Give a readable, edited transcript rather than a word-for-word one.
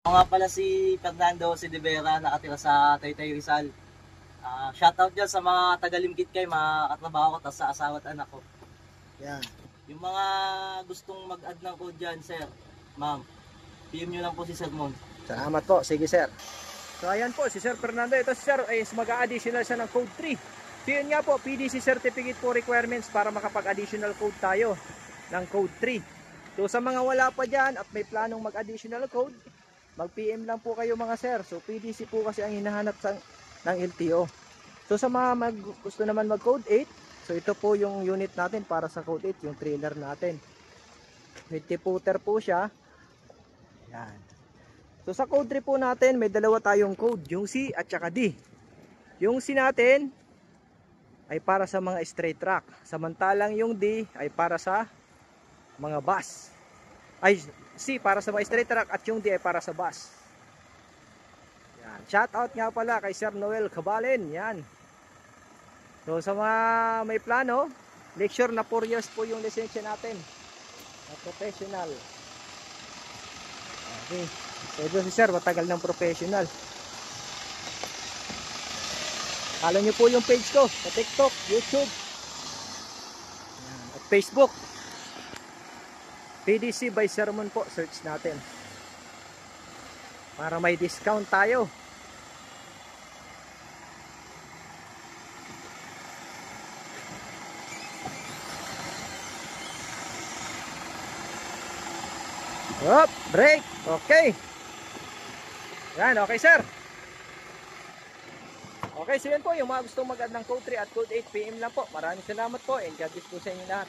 Ako nga pala si Fernando Sidivera, nakatira sa Taytay Rizal. Shoutout dyan sa mga taga-Limkit kay mga katrabaho ko, tas sa asawa at anak ko. Yan. Yung mga gustong mag-add ng code dyan, sir, ma'am, PM nyo lang po si Sir Mon. Salamat po. Sige, sir. So ayan po si Sir Fernando. Ito si Sir is mag-a-additional siya ng code 3. So yun nga po, PDC certificate po requirements para makapag-additional code tayo ng code 3. So sa mga wala pa dyan at may planong mag-additional code, mag-PM lang po kayo mga sir. So PDC po kasi ang hinahanap ng LTO. So sa mga gusto naman mag-code 8, so ito po yung unit natin para sa code 8, yung trailer natin. With footer po siya. Yan. So sa code 3 po natin, may dalawa tayong code, yung C at saka D. Yung C natin ay para sa mga straight track, samantalang yung D ay para sa mga bus. Ay, C para sa mga straight track at yung D ay para sa bus. Yan. Shout out nga pala kay Sir Noel Cabalen. Yan. So sa mga may plano, make sure na 4 years po yung lisensya natin na professional. Okay. So ito si Sir, matagal ng professional. Follow nyo po yung page ko sa TikTok, YouTube at Facebook. PDC by Sermon po, search natin para may discount tayo. Up, break. Okay. Yan, okay sir. Okay, so yan po yung mga gustong mag-add ng code 3 at code 8, PM lang po. Maraming salamat po and God bless po sa inyo lahat.